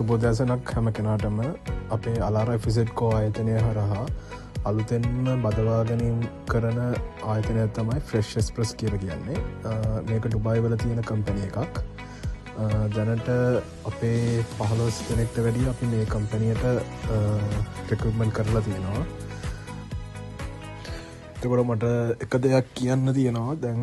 සුබෝදෑසනක් හැම කෙනාටම අපේ අලාරා ෆිසෙට් කෝ ආයතනය හරහා අලුතෙන්ම බදවා ගැනීම් කරන ආයතනය තමයි ෆ්‍රෙෂ් එක්ස්ප්‍රස් කියල කියන්නේ. මේක ඩුබායි වල තියෙන කම්පැනිය එකක්. දැනට අපේ 15 දෙනෙක්ට වැඩිය අපි මේ කම්පැනියට රෙක්රුට්මන්ට් කරලා තියෙනවා. එතකොට මට එක දෙයක් කියන්න තියෙනවා. දැන්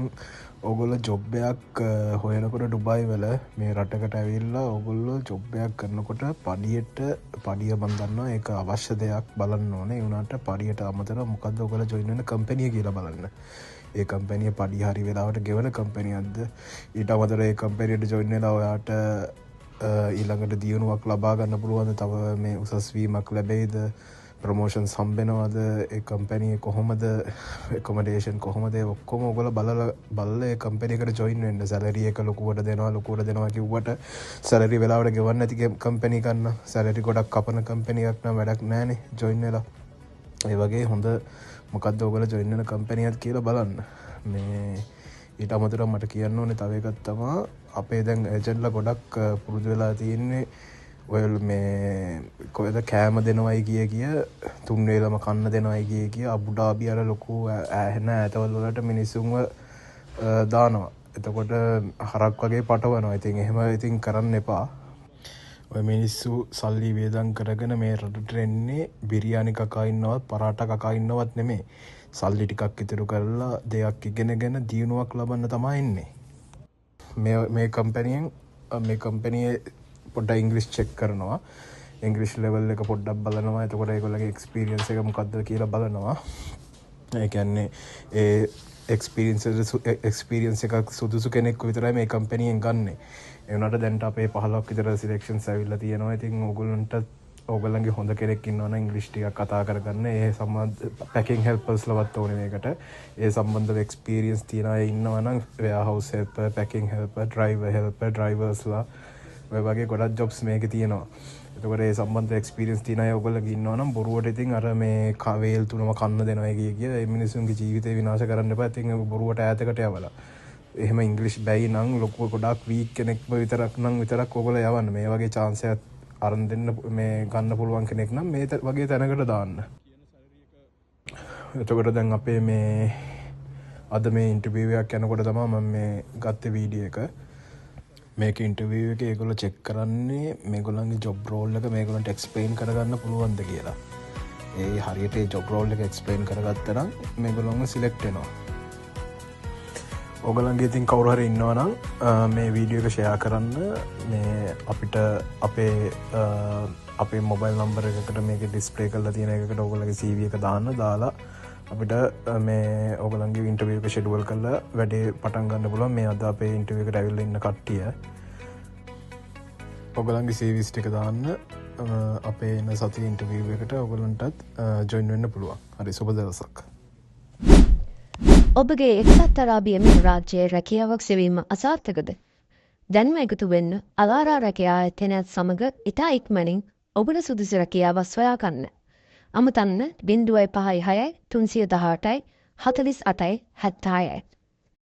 ඔගොල්ල ජොබ්බයක් හොයනකොට ඩුබයි වල මේ රටකට ඇවිල්ලා ඔගොල්ලෝ ජොබ්බයක් කරනකොට පඩිය බන්දන්න එක අවශ්‍ය දෙයක් බලන්න ඕනේ. වුණට පඩියට අමතර මොකක්ද ඔගොල්ලෝ ජොයින් වෙන කම්පැනිය කියලා බලන්න. ඒ කම්පැනිය පඩි හරි වෙලාවට ගෙවන කම්පැනියක්ද, ඊට අමතර ඒ කම්පැනියට ජොයින් වෙලා ඔයාට ඊළඟට දියුණුවක් ලබා ගන්න පුළුවන්ද, තව මේ උසස් වීමක් ලැබෙයිද, ප්‍රමෝෂන් සම්බෙනවාද, ඒ කම්පැනිය කොහොමද, එකකොමඩේෂන් කොහොමද, ඔක්කොම ඔගොල්ලෝ බලලා ඒ කම්පැනියකට ජොයින් වෙන්න. සැලරි එක ලොකුවට දෙනවා කිව්වට සැලරි වෙලාවට ගෙවන්න නැති කම්පැනි ගන්න. සැලරි ගොඩක් කපන කම්පැනියක් නම් වැඩක් නැහැනේ ජොයින් වෙලා. ඒ වගේ හොඳ මොකද්ද ඔයගොල්ලෝ ජොයින් වෙන කම්පැනියක් කියලා බලන්න. මේ ඊට අමතරව මට කියන්න ඕනේ තව එකක් තමයි අපේ දැන් ඒජන්ට්ලා ගොඩක් පුරුදු වෙලා තියෙන්නේ ඔය මේ කොහෙද කෑම දෙනවයි කිය තුන් වේලම කන්න දෙනවයි කිය අබුඩාබි අර ලොකු ඇහෙන ඇතවල් වලට මිනිස්සුන්ව දානවා. එතකොට හරක් වගේ පටවනවා. ඉතින් කරන්න එපා. ඔය මිනිස්සු සල්ලි වේදම් කරගෙන මේ රටට එන්නේ බිරියානි කකා ඉන්නවත් පරාට කකා ඉන්නවත් නෙමෙයි. සල්ලි ටිකක් ඉතුරු කරලා දෙයක් ඉගෙනගෙන දියුණුවක් ලබන්න තමයි එන්නේ. මේ කම්පැනියේ පොඩ්ඩක් ඉංග්‍රීසි චෙක් කරනවා. ඉංග්‍රීසි ලෙවල් එක පොඩ්ඩක් බලනවා. එතකොට ඒගොල්ලගේ එක්ස්පීරියන්ස් එක මොකක්ද කියලා බලනවා. ඒ කියන්නේ ඒ එක්ස්පීරියන්ස් එකක් සුදුසු කෙනෙක් විතරයි මේ කම්පැනියෙන් ගන්නෙ. ඒ වුණාට දැන් අපේ 15ක් විතර සිලෙක්ෂන්ස් ඇවිල්ලා තියෙනවා. ඉතින් ඕගොල්ලන්ගේ හොඳ කෙනෙක් ඉන්නවනම් ඉංග්‍රීසි ටිකක් කතා කරගන්න. ඒ සම්බන්ධ පැකින් හෙල්පර්ස් ලවත් ඕනේ මේකට. ඒ සම්බන්ධව එක්ස්පීරියන්ස් තියන අය ඉන්නවනම් වෙයාහවුස් හෙල්පර්, පැකින් හෙල්පර්, ඩ්‍රයිවර් හෙල්පර්, ඩ්‍රයිවර්ස්ලා ඔය වගේ ගොඩක් ජොබ්ස් මේකේ තියෙනවා. එතකොට ඒ සම්බන්ධ එක්ස්පීරියන්ස් තියන අය ඔයගොල්ලෝ ඉන්නවනම් බොරුවට ඉතින් අර මේ කවේල් තුනම කන්න දෙනවා කිය ඒ මිනිස්සුන්ගේ ජීවිතේ විනාශ කරන්න එපා. ඉතින් බොරුවට ඈතකට යවලා. එහෙම ඉංග්‍රීසි බැයි නම් ලොකු ගොඩක් වීක් කෙනෙක්ව විතරක් ඔයගොල්ලෝ යවන්න. මේ වගේ chance එකක් අරන් දෙන්න මේ ගන්න පුළුවන් කෙනෙක් නම් මේ වගේ තැනකට දාන්න. එතකොට දැන් අපේ මේ අද මේ ඉන්ටර්විව් එකක් යනකොට තමයි මම මේ ගත්තේ වීඩියෝ එක. මේක ඉන්ටර්විව් එකේ ඒගොල්ලෝ චෙක් කරන්නේ මේගොල්ලන්ගේ ජොබ් රෝල් එක මේගොල්ලන්ට එක්ස්ප්ලেইন කරගන්න පුළුවන්ද කියලා. ඒ හරියට ඒ ජොබ් රෝල් එක එක්ස්ප්ලেইন කරගත්තා නම් මේගොල්ලන්ව සිලෙක්ට් වෙනවා. ඔයගොල්ලන්ගේ ඉතින් කවුරු හරි ඉන්නවා නම් මේ වීඩියෝ එක ෂෙයා කරන්න. මේ අපිට අපේ මොබයිල් නම්බර් එකකට මේක ඩිස්ප්ලේ කරලා තියෙන එකකට ඔයගොල්ලන්ගේ CV එක දාලා අපිට මේ ඔයගොල්ලන්ගේ ඉන්ටර්විව් එක ෂෙඩියුල් කරලා වැඩේ පටන් ගන්න පුළුවන්. මේ අද අපේ ඉන්ටර්විව් එකට ඇවිල්ලා ඉන්න කට්ටිය ඔයගොල්ලන්ගේ CVs ටික දාන්න අපේ එන සතියේ ඉන්ටර්විව් එකට ඔයගොල්ලන්ටත් ජොයින් වෙන්න පුළුවන්. හරි සුබ දවසක්. ඔබගේ එක්සත් අරාබි එමිරාජ්‍යයේ රැකියාවක් සෙවීම අසාර්ථකද? දැන්ම එකතු වෙන්න අලාරා රැකියා ආයතනයත් සමග ඉතා ඉක්මනින් ඔබට සුදුසු රැකියාවක් සොයා ගන්න. අමතන්න 056 318 48 76